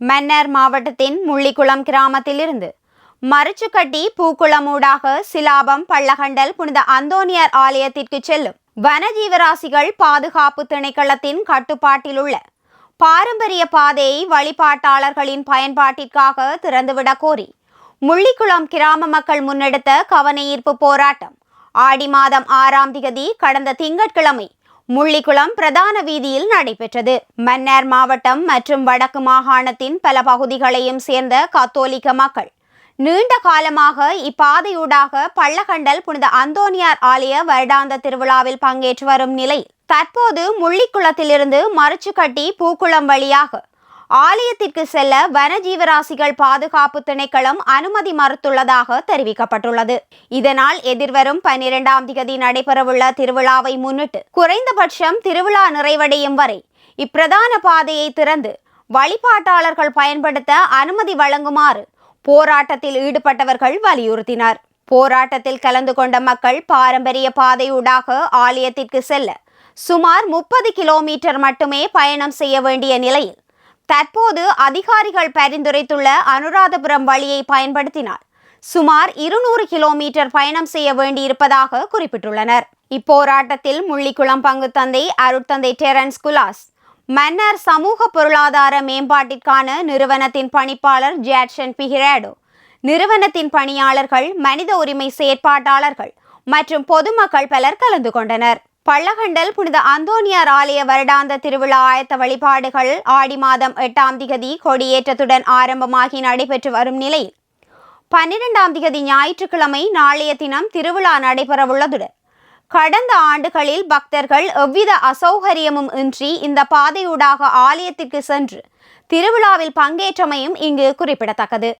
மன்னார் மாவட்டத்தின் முள்ளிக்குளம் கிராமத்திலிருந்து மரிச்சுக்கட்டி பூக்குளம் ஊடாக சிலாபம் பள்ளகண்டல் புனித அந்தோனியார் ஆலயத்திற்கு செல்லும் வனஜீவராசிகள் பாதுகாப்பு திணைக்களத்தின் கட்டுப்பாட்டில் உள்ள பாரம்பரிய பாதையை வழிபாட்டாளர்களின் பயன்பாட்டிற்காக திறந்துவிடக் கோரி முள்ளிக்குளம் கிராம மக்கள் முன்னெடுத்த கவனஈர்ப்பு போராட்டம் ஆடி மாதம் 6ஆம் திகதி கடந்த திங்கட்கிழமை முள்ளிக்குளம் பிரதான வீதியில் நடைபெற்றது. மன்னார் மாவட்டம் மற்றும் வடக்கு மாகாணத்தின் பல பகுதிகளையும் சேர்ந்த கத்தோலிக்க மக்கள் நீண்ட காலமாக இப்பாதையூடாக பள்ளகண்டல் புனித அந்தோனியார் ஆலய வருடாந்த திருவிழாவில் பங்கேற்று வரும் நிலையில் தற்போது முள்ளிக்குளத்திலிருந்து மரிச்சுக்கட்டி பூக்குளம் வழியாக ஆலயத்திற்கு செல்ல வனஜீவராசிகள் பாதுகாப்பு திணைக்களம் அனுமதி மறுத்துள்ளதாக தெரிவிக்கப்பட்டுள்ளது. இதனால் எதிர்வரும் 12ஆம் திகதி நடைபெறவுள்ள திருவிழாவை முன்னிட்டு குறைந்தபட்சம் திருவிழா நிறைவடையும் வரை இப்பிரதான பாதையை திறந்து வழிபாட்டாளர்கள் பயன்படுத்த அனுமதி வழங்குமாறு போராட்டத்தில் ஈடுபட்டவர்கள் வலியுறுத்தினர். போராட்டத்தில் கலந்து கொண்ட மக்கள் பாரம்பரிய பாதையூடாக ஆலயத்திற்கு செல்ல சுமார் 30 கிலோமீட்டர் மட்டுமே பயணம் செய்ய வேண்டிய நிலையில் தற்போது அதிகாரிகள் பரிந்துரைத்துள்ள அனுராதபுரம் வழியை பயன்படுத்தினால் சுமார் 200 கிலோமீட்டர் பயணம் செய்ய வேண்டியிருப்பதாக குறிப்பிட்டுள்ளனர். இப்போராட்டத்தில் முள்ளிக்குளம் பங்குத்தந்தை அருட்தந்தை டெரன்ஸ் குலாஸ், மன்னார் சமூக பொருளாதார மேம்பாட்டிற்கான நிறுவனத்தின் பணிப்பாளர் ஜாட்சன் பிஹிராடோ, நிறுவனத்தின் பணியாளர்கள், மனித உரிமை செயற்பாட்டாளர்கள் மற்றும் பொதுமக்கள் பலர் கலந்து கொண்டனர். பள்ளகண்டல் புனித அந்தோனியார் ஆலய வருடாந்த திருவிழா ஆயத்த வழிபாடுகள் ஆடி மாதம் 8ஆம் திகதி கொடியேற்றத்துடன் ஆரம்பமாகி நடைபெற்று வரும் நிலையில் 12ஆம் திகதி ஞாயிற்றுக்கிழமை நாளைய தினம் திருவிழா நடைபெறவுள்ளதுடன் கடந்த ஆண்டுகளில் பக்தர்கள் எவ்வித அசௌகரியமும் இன்றி இந்த பாதையூடாக ஆலயத்திற்கு சென்று திருவிழாவில் பங்கேற்றமையும் இங்கு குறிப்பிடத்தக்கது.